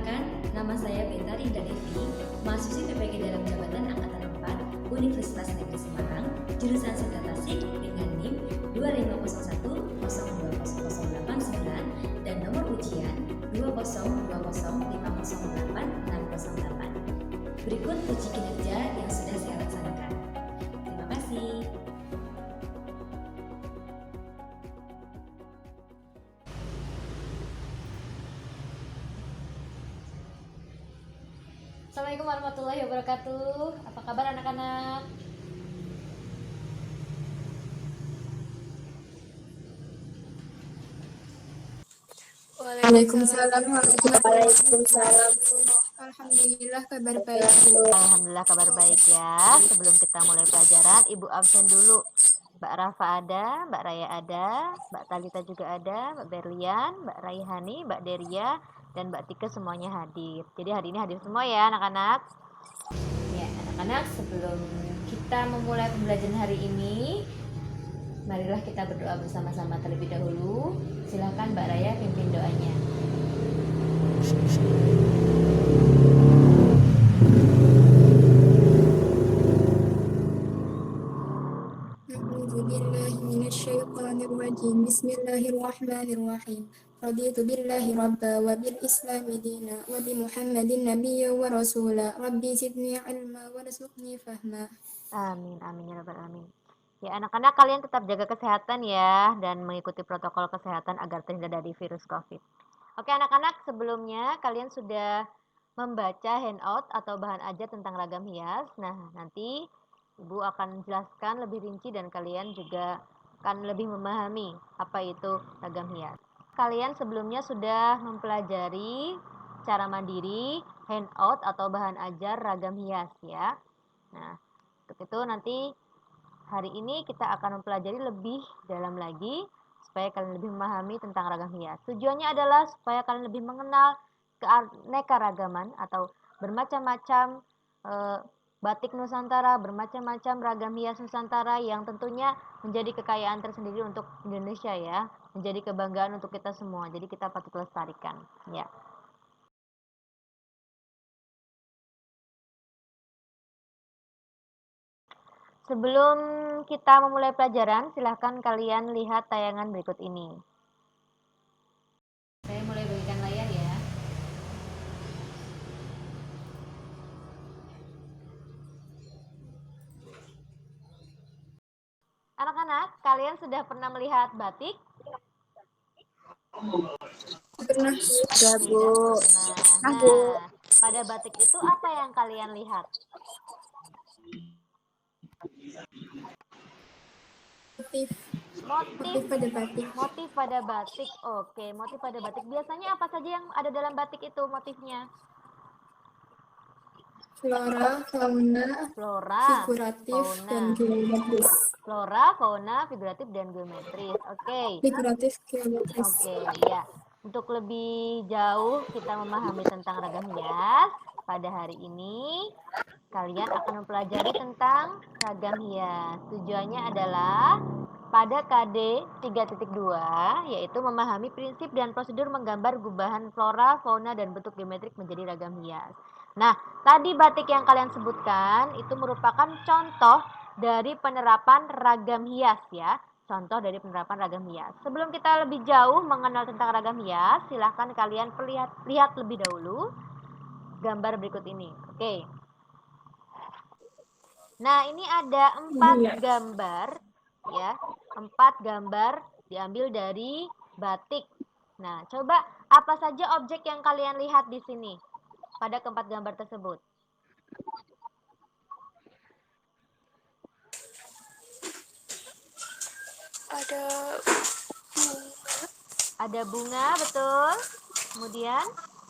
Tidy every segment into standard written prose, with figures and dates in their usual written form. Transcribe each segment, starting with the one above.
Perkenalkan, nama saya Beta Rinda Devi, mahasiswi PPG dalam jabatan Angkatan 4 Universitas Negeri Semarang, jurusan Sains Tasik dengan NIM 25010200089 dan nomor ujian 20205080608. Berikut uji kinerja yang sudah saya laksanakan. Terima kasih. Assalamualaikum warahmatullahi wabarakatuh. Apa kabar anak-anak? Waalaikumsalam warahmatullahi wabarakatuh. Alhamdulillah kabar baik, Bu. Alhamdulillah kabar baik ya. Sebelum kita mulai pelajaran, Ibu absen dulu. Mbak Rafa ada, Mbak Raya ada, Mbak Talita juga ada, Mbak Berlian, Mbak Raihani, Mbak Deria, dan Mbak Tika semuanya hadir. Jadi hari ini hadir semua ya anak-anak. Ya, anak-anak, sebelum kita memulai pembelajaran hari ini, marilah kita berdoa bersama-sama terlebih dahulu. Silahkan Mbak Raya pimpin doanya. A'udzubillahiminasyaitonirrajim. Bismillahirrahmanirrahim. Raditu billahi rabba wa bil islami dina wa bi Muhammadin nabiyya wa rasula. Rabbi zidni ilma wa rzuqni fahma. Amin, amin ya rabbal alamin. Ya anak-anak, kalian tetap jaga kesehatan ya dan mengikuti protokol kesehatan agar terhindar dari virus COVID. Oke anak-anak, sebelumnya kalian sudah membaca handout atau bahan ajar tentang ragam hias. Nah, nanti Ibu akan jelaskan lebih rinci dan kalian juga akan lebih memahami apa itu ragam hias. Kalian sebelumnya sudah mempelajari cara mandiri handout atau bahan ajar ragam hias ya. Nah, untuk itu nanti hari ini kita akan mempelajari lebih dalam lagi supaya kalian lebih memahami tentang ragam hias. Tujuannya adalah supaya kalian lebih mengenal keanekaragaman atau bermacam-macam batik Nusantara, bermacam-macam ragam hias Nusantara yang tentunya menjadi kekayaan tersendiri untuk Indonesia ya, menjadi kebanggaan untuk kita semua. Jadi kita patut lestarikan ya. Sebelum kita memulai pelajaran, silahkan kalian lihat tayangan berikut ini. Saya mulai bagikan layar ya. Anak-anak, kalian sudah pernah melihat batik? Pernah Sudah pernah. Nah, pada batik itu apa yang kalian lihat? motif pada batik. Motif pada batik. Oke, motif pada batik. Biasanya apa saja yang ada dalam batik itu motifnya? Flora, fauna, figuratif, dan geometris. Flora, fauna, figuratif, dan geometris. Oke. Figuratif, geometris. Oke, ya. Untuk lebih jauh kita memahami tentang ragam hias, pada hari ini kalian akan mempelajari tentang ragam hias. Tujuannya adalah pada KD 3.2, yaitu memahami prinsip dan prosedur menggambar gubahan flora, fauna, dan bentuk geometrik menjadi ragam hias. Nah, tadi batik yang kalian sebutkan itu merupakan contoh dari penerapan ragam hias ya. Contoh dari penerapan ragam hias. Sebelum kita lebih jauh mengenal tentang ragam hias, silahkan kalian lihat lebih dahulu gambar berikut ini. Oke. Nah, ini ada 4 gambar ya. 4 gambar diambil dari batik. Nah, coba apa saja objek yang kalian lihat di sini pada keempat gambar tersebut? Ada bunga, betul. Kemudian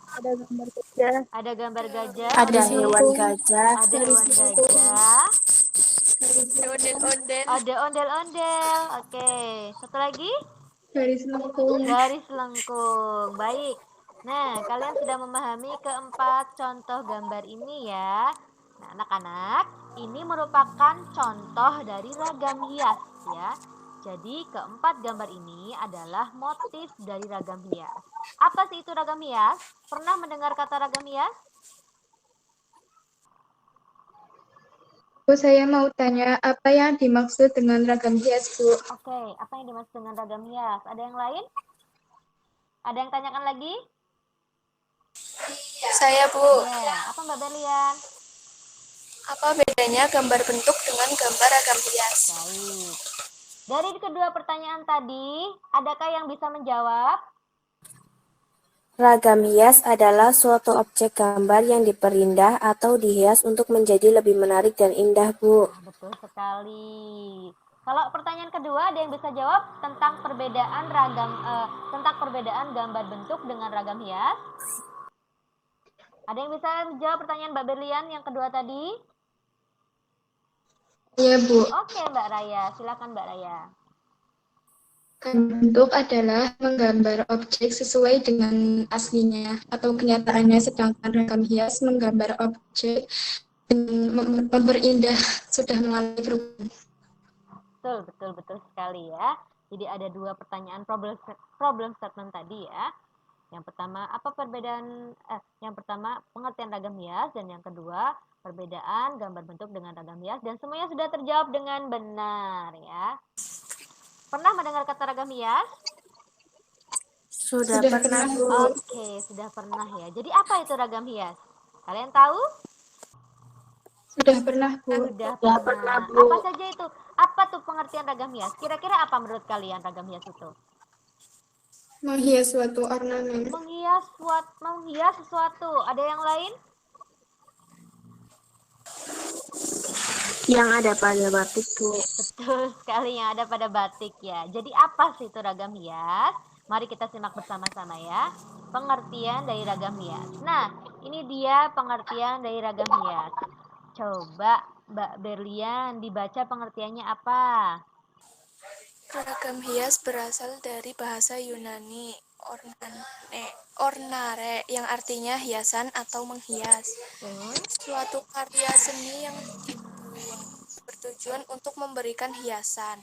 Ada gambar gajah. ada gambar gajah. Ada hewan gajah. Ada hewan gajah. Ada ondel-ondel. Oke. Satu lagi? Garis lengkung. Garis lengkung. Baik. Nah, kalian sudah memahami keempat contoh gambar ini ya. Nah, anak-anak, ini merupakan contoh dari ragam hias ya. Jadi keempat gambar ini adalah motif dari ragam hias. Apa sih itu ragam hias? Pernah mendengar kata ragam hias? Bu, saya mau tanya apa yang dimaksud dengan ragam hias, Bu? Oke, apa yang dimaksud dengan ragam hias? Ada yang lain? Ada yang tanyakan lagi? Saya, Bu. Ya, apa Mbak Berlian? Apa bedanya gambar bentuk dengan gambar ragam hias? Baik. Dari kedua pertanyaan tadi, adakah yang bisa menjawab? Ragam hias adalah suatu objek gambar yang diperindah atau dihias untuk menjadi lebih menarik dan indah, Bu. Nah, betul sekali. Kalau pertanyaan kedua, ada yang bisa jawab tentang perbedaan gambar bentuk dengan ragam hias? Ada yang bisa menjawab pertanyaan Mbak Berlian yang kedua tadi? Iya, Bu. Oke, Mbak Raya. Silakan Mbak Raya. Gambar bentuk adalah menggambar objek sesuai dengan aslinya atau kenyataannya, sedangkan ragam hias menggambar objek dan memperindah sudah mengalami perubahan. Betul sekali ya. Jadi ada dua pertanyaan problem statement tadi ya. Yang pertama pengertian ragam hias, dan yang kedua perbedaan gambar bentuk dengan ragam hias, dan semuanya sudah terjawab dengan benar ya. Pernah mendengar kata ragam hias? Sudah pernah, Bu. Oke, sudah pernah ya. Jadi apa itu ragam hias? Kalian tahu? Sudah pernah, Bu. Sudah pernah. Apa saja itu? Apa tuh pengertian ragam hias? Kira-kira apa menurut kalian ragam hias itu? Menghias suatu ornamen. Menghias sesuatu. Ada yang lain? Yang ada pada batik, Bu. Betul sekali, yang ada pada batik ya. Jadi apa sih itu ragam hias? Mari kita simak bersama-sama ya. Pengertian dari ragam hias. Nah, ini dia pengertian dari ragam hias. Coba Mbak Berlian dibaca pengertiannya apa? Ragam hias berasal dari bahasa Yunani ornare, yang artinya hiasan atau menghias. Suatu karya seni yang bertujuan untuk memberikan hiasan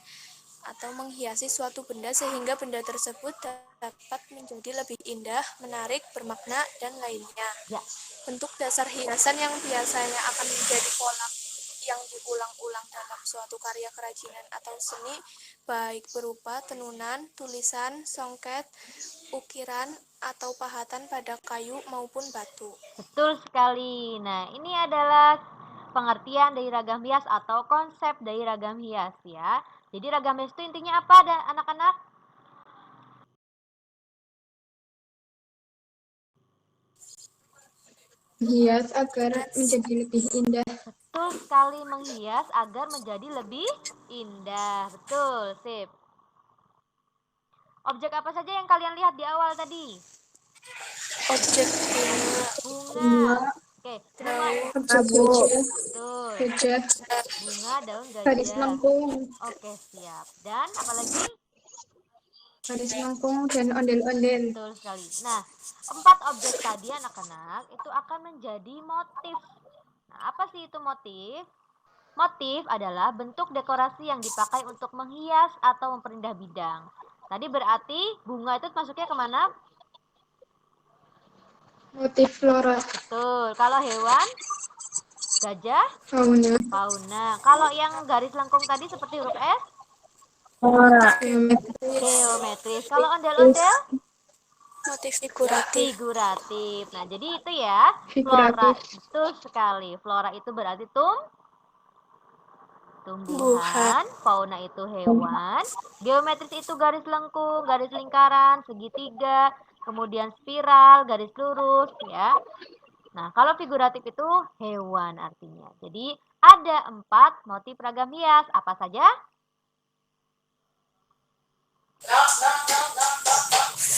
atau menghiasi suatu benda sehingga benda tersebut dapat menjadi lebih indah, menarik, bermakna, dan lainnya. Ya. Bentuk dasar hiasan yang biasanya akan menjadi pola yang diulang-ulang dalam suatu karya kerajinan atau seni, baik berupa tenunan, tulisan, songket, ukiran, atau pahatan pada kayu maupun batu. Betul sekali. Nah, ini adalah pengertian dari ragam hias atau konsep dari ragam hias ya. Jadi ragam hias itu intinya apa, anak-anak? Hias agar menjadi lebih indah. Betul sekali, menghias agar menjadi lebih indah. Betul, sip. Objek apa saja yang kalian lihat di awal tadi? Objek Bunga. Oke, bunga. objek gajah, Betul. gajah, Bunga, daun garis gajah. lengkung, Oke, siap. Dan apa lagi? garis lengkung, dan ondel-ondel. Betul sekali. Nah, 4 objek tadi anak-anak itu akan menjadi motif. Nah, apa sih itu motif? Motif adalah bentuk dekorasi yang dipakai untuk menghias atau memperindah bidang. Tadi berarti bunga itu masuknya kemana? Motif flora, Betul. Kalau hewan? Gajah? fauna, Fauna. Kalau yang garis lengkung tadi seperti huruf S? geometris, Geometris. Kalau ondel-ondel? motif figuratif, Figuratif. Nah, jadi itu ya. Flora. Betul sekali. Flora itu berarti tumbuhan, fauna itu hewan, geometris itu garis lengkung, garis lingkaran, segitiga, kemudian spiral, garis lurus ya. Nah, kalau figuratif itu hewan artinya. Jadi ada 4 motif ragam hias. Apa saja?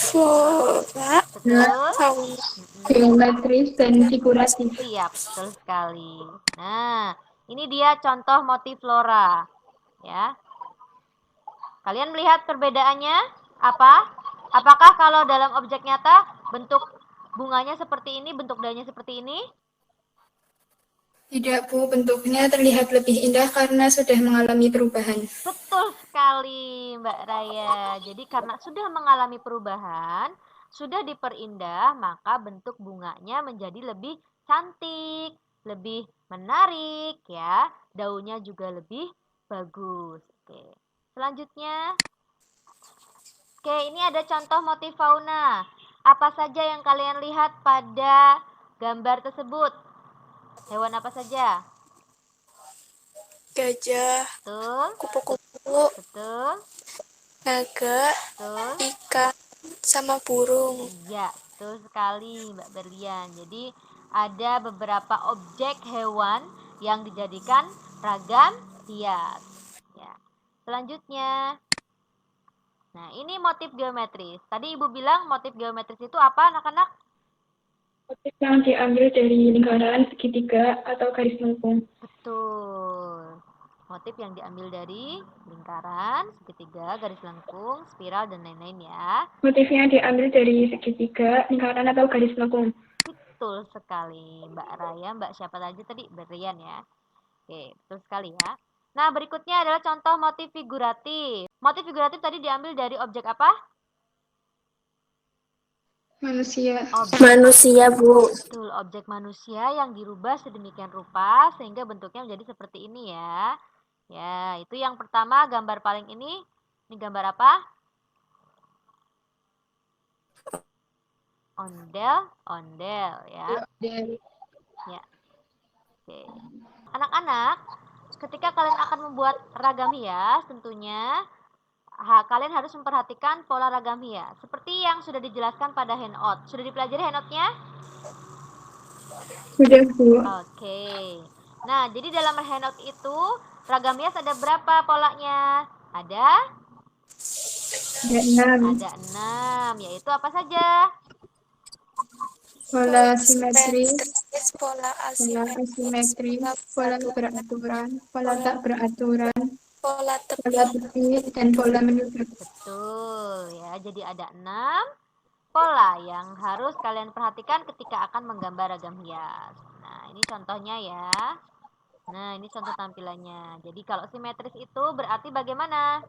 flora, Betul. fauna, geometris, dan figuratif. Siap, betul sekali. Nah, ini dia contoh motif flora. Ya. Kalian melihat perbedaannya apa? Apakah kalau dalam objek nyata bentuk bunganya seperti ini, bentuk daunnya seperti ini? Tidak, Bu, bentuknya terlihat lebih indah karena sudah mengalami perubahan. Betul sekali. sekali Mbak Raya. Jadi karena sudah mengalami perubahan, sudah diperindah, maka bentuk bunganya menjadi lebih cantik, lebih menarik ya. Daunnya juga lebih bagus. Oke. Selanjutnya, oke, ini ada contoh motif fauna. Apa saja yang kalian lihat pada gambar tersebut? Hewan apa saja? Gajah, Betul, kupu-kupu, betul, naga, betul. ikan, sama burung. Iya, betul sekali Mbak Berlian. Jadi ada beberapa objek hewan yang dijadikan ragam hias. Ya. Selanjutnya, nah ini motif geometris. Tadi Ibu bilang motif geometris itu apa anak-anak? Motif yang diambil dari lingkaran, segitiga, atau garis lengkung. Betul. Motif yang diambil dari lingkaran, segitiga, garis lengkung, spiral, dan lain-lain ya. Motifnya diambil dari segitiga, lingkaran, atau garis lengkung. Betul sekali, Mbak Raya, Mbak siapa aja tadi? Berlian ya. Oke, betul sekali ya. Nah, berikutnya adalah contoh motif figuratif. Motif figuratif tadi diambil dari objek apa? Manusia. Manusia, Bu. Betul, objek manusia yang dirubah sedemikian rupa sehingga bentuknya menjadi seperti ini ya. Ya, itu yang pertama gambar paling ini. Ini gambar apa? Ondel ya. Ya. Oke. Anak-anak, ketika kalian akan membuat ragam hias, tentunya kalian harus memperhatikan pola ragam hias. Seperti yang sudah dijelaskan pada handout. Sudah dipelajari handoutnya? Sudah, Bu. Oke. Nah, jadi dalam handout itu, ragam hias ada berapa polanya? Ada? Ada 6. Ada 6, yaitu apa saja? Pola simetris, Pola pola asimetris, pola beraturan, pola tak beraturan, pola pola tepi, dan pola menyudut. Betul, ya. Jadi ada 6 pola yang harus kalian perhatikan ketika akan menggambar ragam hias. Nah, ini contohnya ya. Nah, ini contoh tampilannya. Jadi kalau simetris itu berarti bagaimana?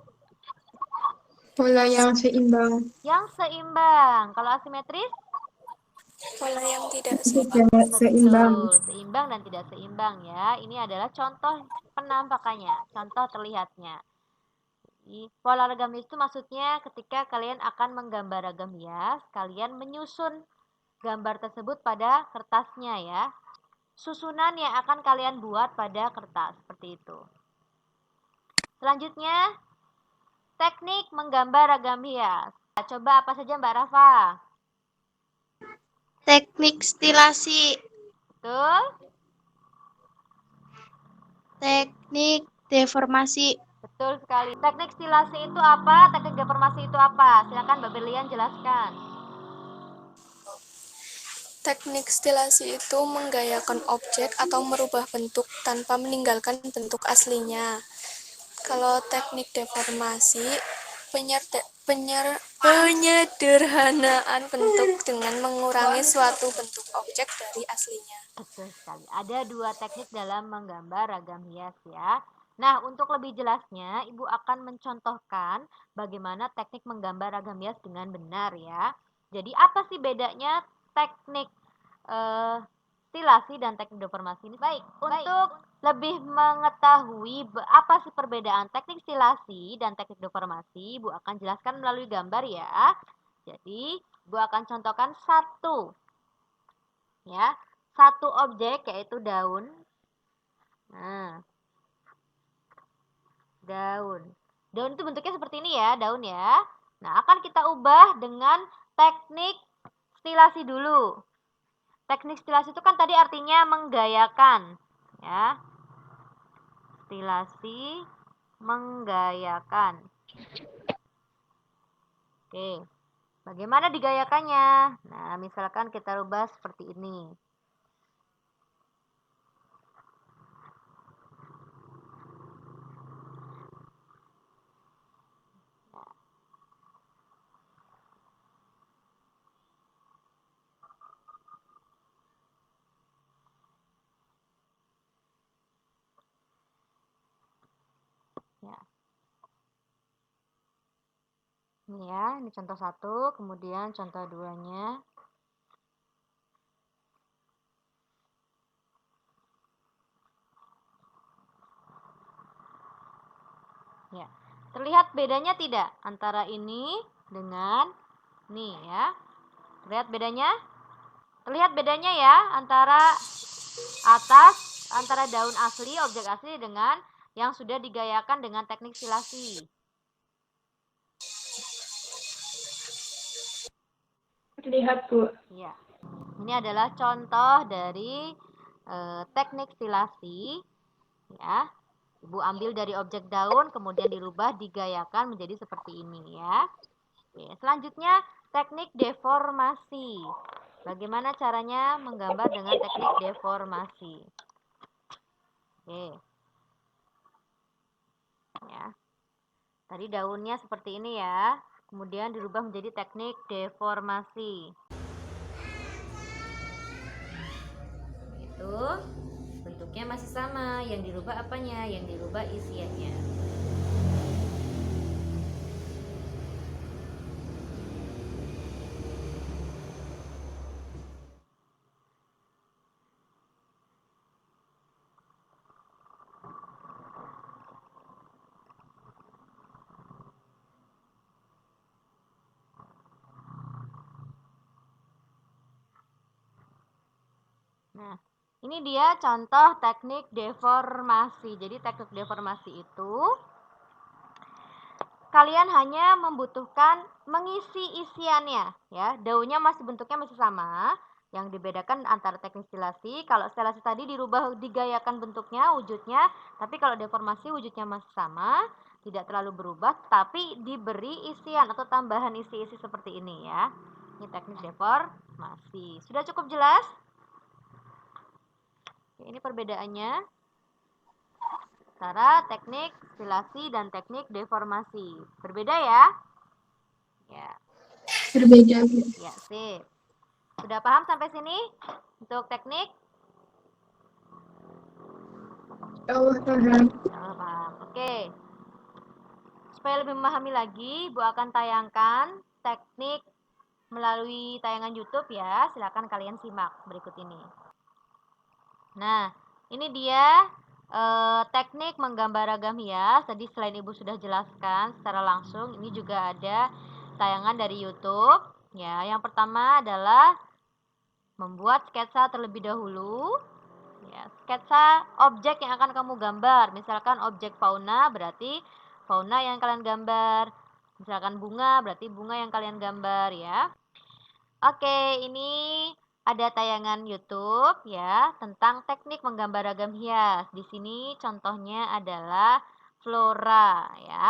Pola yang seimbang. Yang seimbang. Kalau asimetris? pola yang tidak Tidak seimbang. Betul, seimbang dan tidak seimbang ya. Ini adalah contoh penampakannya, contoh terlihatnya. Jadi, pola ragam hias itu maksudnya ketika kalian akan menggambar ragam hias, kalian menyusun gambar tersebut pada kertasnya ya. Susunan yang akan kalian buat pada kertas, seperti itu. Selanjutnya, teknik menggambar ragam hias. Coba apa saja Mbak Rafa? Teknik stilasi, Betul? teknik deformasi, Betul sekali. Teknik stilasi itu apa? Teknik deformasi itu apa? Silakan Mbak Berlian jelaskan. Teknik stilasi itu menggayakan objek atau merubah bentuk tanpa meninggalkan bentuk aslinya. Kalau teknik deformasi, penyederhanaan bentuk dengan mengurangi suatu bentuk objek dari aslinya. Betul sekali. Ada 2 teknik dalam menggambar ragam hias ya. Nah, untuk lebih jelasnya, Ibu akan mencontohkan bagaimana teknik menggambar ragam hias dengan benar ya. Jadi, apa sih bedanya teknik stilasi dan teknik deformasi ini? Baik, untuk lebih mengetahui apa sih perbedaan teknik stilasi dan teknik deformasi, Ibu akan jelaskan melalui gambar ya. Jadi, Ibu akan contohkan satu ya. Satu objek yaitu daun. Nah, daun. Daun itu bentuknya seperti ini ya, daun ya. Nah, akan kita ubah dengan teknik stilasi dulu. Teknik stilasi itu kan tadi artinya menggayakan, ya. Stilasi menggayakan. Oke. Bagaimana digayakannya? Nah, misalkan kita rubah seperti ini. Ya. Ini ya, ini contoh 1, kemudian contoh 2-nya. Ya, terlihat bedanya tidak antara ini dengan ini ya? Terlihat bedanya? Terlihat bedanya ya antara antara daun asli, objek asli dengan yang sudah digayakan dengan teknik stilasi. Terlihat, Bu. Ya, ini adalah contoh dari teknik stilasi. Ya, Ibu ambil dari objek daun, kemudian dirubah, digayakan menjadi seperti ini ya. Oke, selanjutnya teknik deformasi. Bagaimana caranya menggambar dengan teknik deformasi? Oke. Ya. Tadi daunnya seperti ini ya. Kemudian dirubah menjadi teknik deformasi. Itu bentuknya masih sama, yang dirubah apanya? Yang dirubah isiannya. Nah, ini dia contoh teknik deformasi. Jadi teknik deformasi itu kalian hanya membutuhkan mengisi isiannya ya. Daunnya masih bentuknya masih sama. Yang dibedakan antara teknik stilasi, kalau stilasi tadi dirubah, digayakan bentuknya, wujudnya, tapi kalau deformasi wujudnya masih sama, tidak terlalu berubah, tapi diberi isian atau tambahan isi-isi seperti ini ya. Ini teknik deformasi. Sudah cukup jelas? Ini perbedaannya antara teknik stilasi dan teknik deformasi. Berbeda ya? Ya. Berbeda, Bu. Ya, sip. Sudah paham sampai sini untuk teknik? Allah paham. Oh, paham. Oke. Supaya lebih memahami lagi, Ibu akan tayangkan teknik melalui tayangan YouTube ya. Silakan kalian simak berikut ini. Nah, ini dia teknik menggambar ragam hias. Tadi selain Ibu sudah jelaskan secara langsung, ini juga ada tayangan dari YouTube. Ya, yang pertama adalah membuat sketsa terlebih dahulu. Ya, sketsa objek yang akan kamu gambar. Misalkan objek fauna, berarti fauna yang kalian gambar. Misalkan bunga, berarti bunga yang kalian gambar ya. Oke, ini ada tayangan YouTube ya tentang teknik menggambar ragam hias. Di sini contohnya adalah flora ya.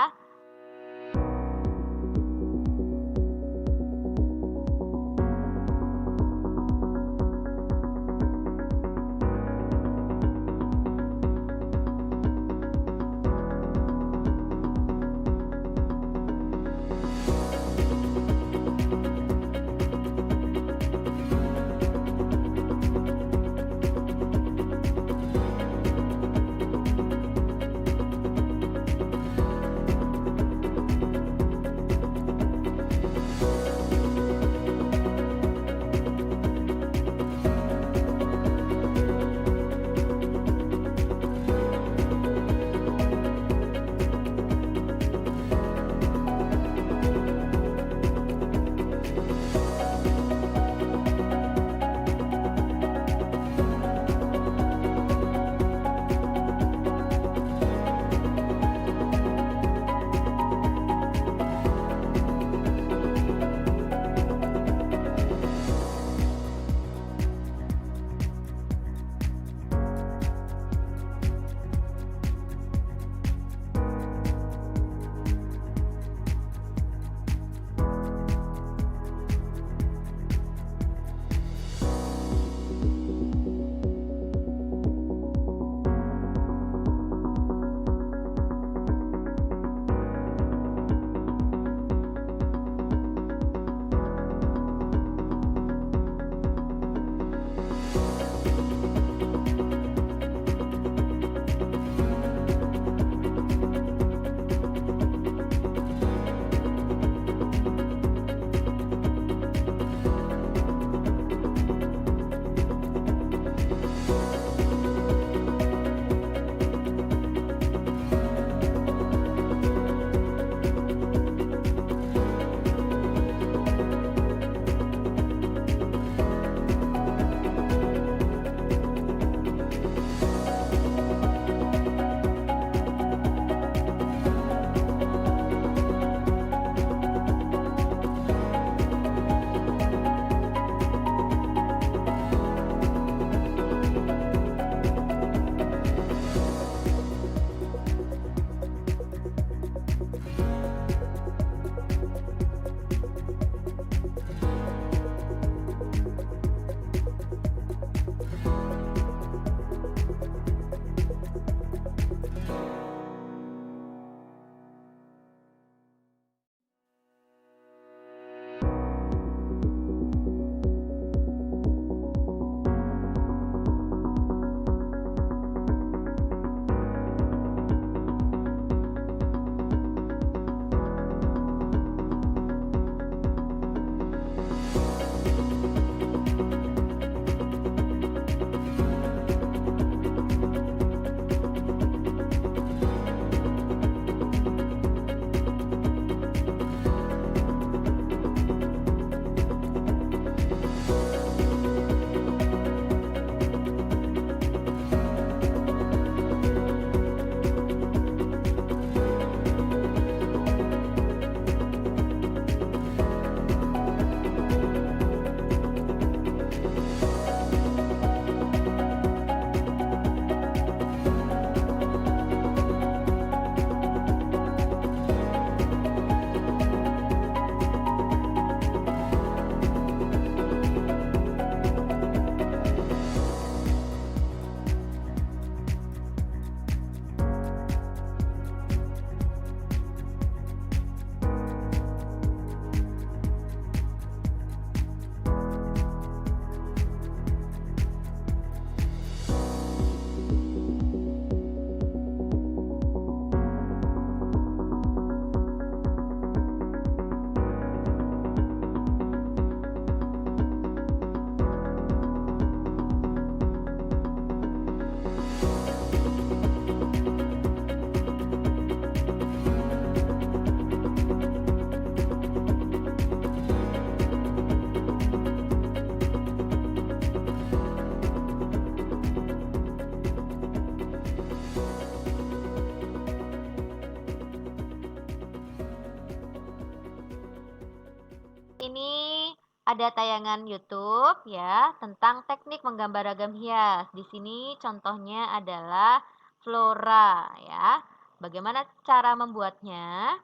ada tayangan YouTube ya tentang teknik menggambar ragam hias. Di sini contohnya adalah flora ya. Bagaimana cara membuatnya?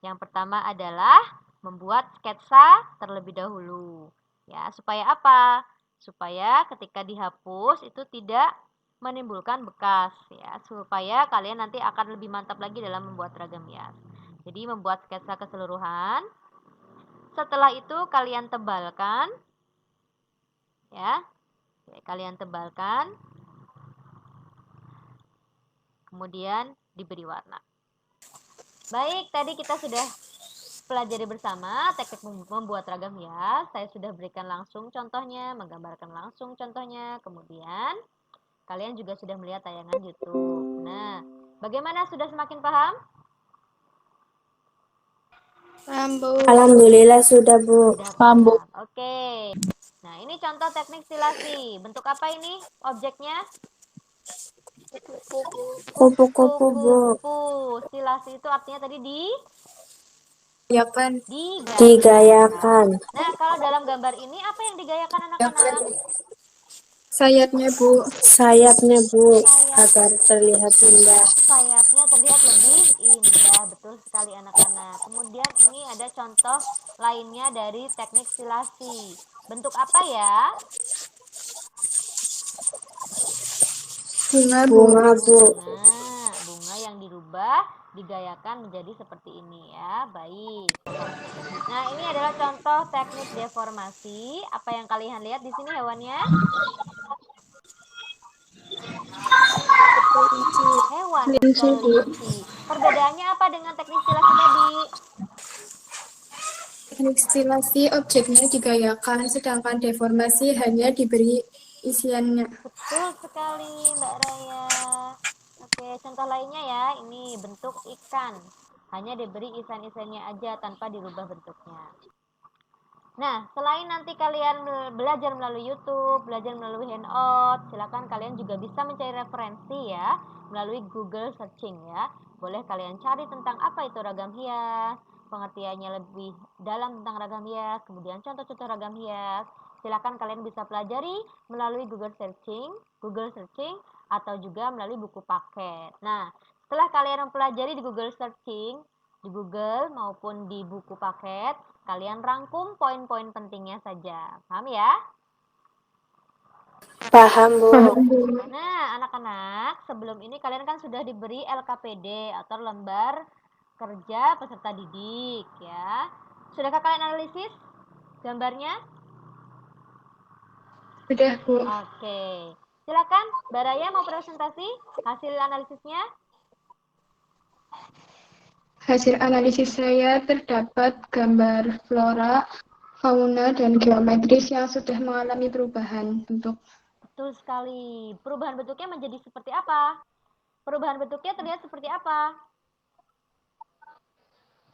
Yang pertama adalah membuat sketsa terlebih dahulu. Ya, supaya apa? Supaya ketika dihapus itu tidak menimbulkan bekas ya, supaya kalian nanti akan lebih mantap lagi dalam membuat ragam hias. Jadi membuat sketsa keseluruhan. Setelah itu kalian tebalkan ya. Kalian tebalkan. Kemudian diberi warna. Baik, tadi kita sudah pelajari bersama teknik membuat ragam hias. Saya sudah berikan langsung contohnya, menggambarkan langsung contohnya. Kemudian kalian juga sudah melihat tayangan YouTube. Nah, bagaimana, sudah semakin paham? Paham, Bu. Alhamdulillah sudah, Bu. Sudah paham. Oke. Nah, ini contoh teknik stilasi. Bentuk apa ini objeknya? Kupu-kupu, Bu. Kupu-kupu. Stilasi itu artinya tadi Digayakan. Nah, kalau dalam gambar ini apa yang digayakan anak-anak? Sayapnya, Bu. Sayapnya, Bu, agar terlihat indah. Sayapnya terlihat lebih indah, betul sekali anak-anak. Kemudian ini ada contoh lainnya dari teknik stilasi. Bentuk apa ya? Bunga, Bu. Bunga, Bu. Nah, bunga yang dirubah digayakan menjadi seperti ini ya. Baik. Nah, ini adalah contoh teknik deformasi. Apa yang kalian lihat di sini hewannya? Hewan, betul, kelinci. Perbedaannya apa dengan teknik stilasi tadi? Teknik stilasi objeknya digayakan, sedangkan deformasi hanya diberi isiannya. Betul sekali, Mbak Raya. Oke, contoh lainnya ya. Ini bentuk ikan. Hanya diberi isan-isannya aja tanpa dirubah bentuknya. Nah, selain nanti kalian belajar melalui YouTube, belajar melalui Handout, silakan kalian juga bisa mencari referensi ya melalui Google searching ya. Boleh kalian cari tentang apa itu ragam hias, pengertiannya lebih dalam tentang ragam hias, kemudian contoh-contoh ragam hias. Silakan kalian bisa pelajari melalui Google searching atau juga melalui buku paket. Nah, setelah kalian mempelajari di Google searching, di Google maupun di buku paket, kalian rangkum poin-poin pentingnya saja. Paham ya? Paham, Bu. Nah, anak-anak, sebelum ini kalian kan sudah diberi LKPD atau lembar kerja peserta didik ya. Sudahkah kalian analisis gambarnya? Sudah, Bu. Oke. Silakan, Mbak Raya mau presentasi hasil analisisnya? Hasil analisis saya terdapat gambar flora, fauna, dan geometris yang sudah mengalami perubahan bentuk. Betul sekali. Perubahan bentuknya menjadi seperti apa? Perubahan bentuknya terlihat seperti apa?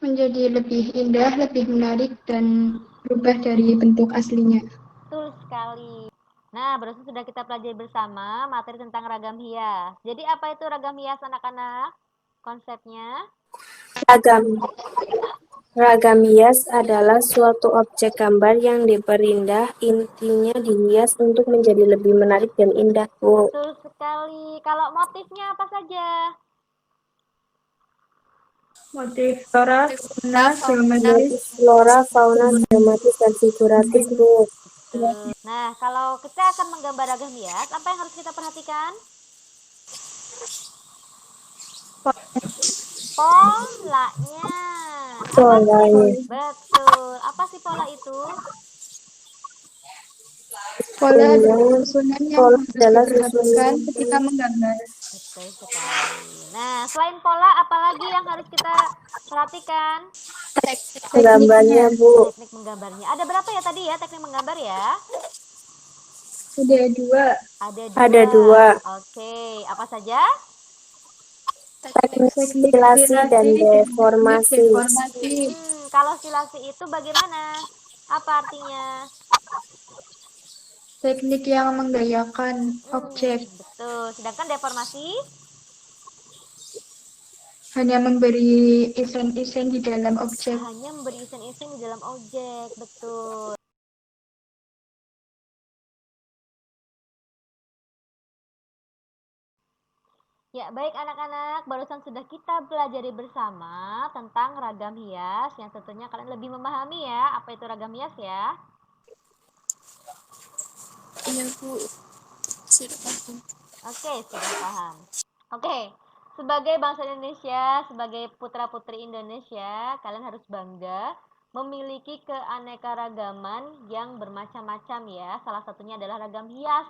Menjadi lebih indah, lebih menarik, dan berubah dari bentuk aslinya. Betul sekali. Nah, barusan sudah kita pelajari bersama materi tentang ragam hias. Jadi apa itu ragam hias anak-anak? Konsepnya? Ragam hias adalah suatu objek gambar yang diperindah, intinya dihias untuk menjadi lebih menarik dan indah, Bu. Betul sekali. Kalau motifnya apa saja? Motif flora, fauna, geometris. Flora, fauna, geometris, dan figuratif, Bu. Nah, kalau kita akan menggambar ragam hias, apa yang harus kita perhatikan? Polanya. Polanya. Betul. Apa sih pola itu? Pola adalah susunan yang harus diperhatikan ketika menggambar. Betul sekali. Nah, selain pola, apalagi yang harus kita perhatikan? Gambarnya, Bu. Teknik menggambarnya. Ada berapa ya tadi ya teknik menggambar ya? Ada dua. Ada dua. Oke, apa saja? Teknik stilasi dan deformasi. Kalau stilasi itu bagaimana? Apa artinya? Teknik yang menggayakan objek. Betul. Sedangkan deformasi? Hanya memberi isen-isen di dalam objek. Hanya memberi isen-isen di dalam objek, betul. Ya, baik anak-anak, barusan sudah kita pelajari bersama tentang ragam hias yang tentunya kalian lebih memahami ya, apa itu ragam hias ya. Iya, Bu. Sudah paham. Oke, sudah paham. Oke, sebagai bangsa Indonesia, sebagai putra-putri Indonesia, kalian harus bangga memiliki keanekaragaman yang bermacam-macam ya. Salah satunya adalah ragam hias.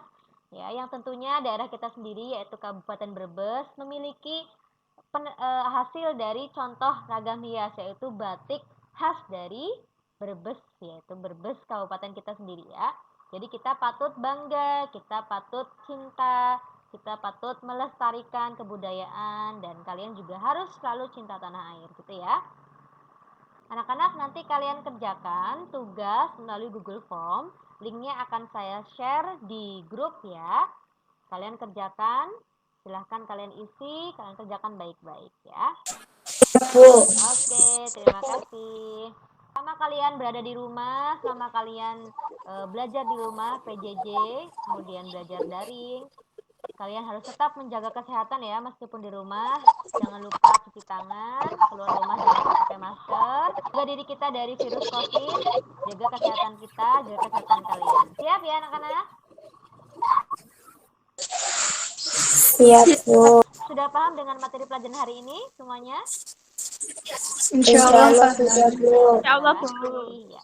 Ya, yang tentunya daerah kita sendiri yaitu Kabupaten Brebes memiliki hasil dari contoh ragam hias yaitu batik khas dari Brebes, yaitu Brebes Kabupaten kita sendiri ya. Jadi kita patut bangga, kita patut cinta, kita patut melestarikan kebudayaan, dan kalian juga harus selalu cinta tanah air gitu ya. Anak-anak, nanti kalian kerjakan tugas melalui Google Form. Linknya akan saya share di grup ya. Kalian kerjakan, silahkan kalian isi, kalian kerjakan baik-baik ya. Oke, terima kasih. Selama kalian berada di rumah, selama kalian belajar di rumah PJJ, kemudian belajar daring, kalian harus tetap menjaga kesehatan ya meskipun di rumah. Jangan lupa cuci tangan, keluar rumah jangan lupa pakai masker. Jaga diri kita dari virus COVID, jaga kesehatan kita, jaga kesehatan kalian. Siap ya anak-anak? Siap, Bu. Sudah paham dengan materi pelajaran hari ini semuanya? Insya Allah sudah, Bu. Ya Allah, Bu. Ya.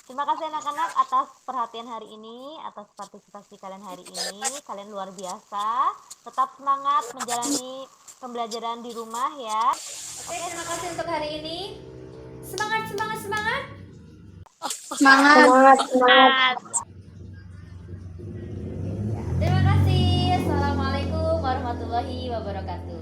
Terima kasih anak-anak atas perhatian hari ini, atas partisipasi kalian hari ini. Kalian luar biasa. Tetap semangat menjalani pembelajaran di rumah ya. Oke, terima kasih untuk hari ini. Semangat, semangat, semangat. Semangat. Semangat, semangat. Terima kasih. Assalamualaikum warahmatullahi wabarakatuh.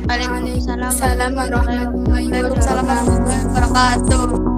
Waalaikumsalam Waalaikumsalam warahmatullahi wabarakatuh.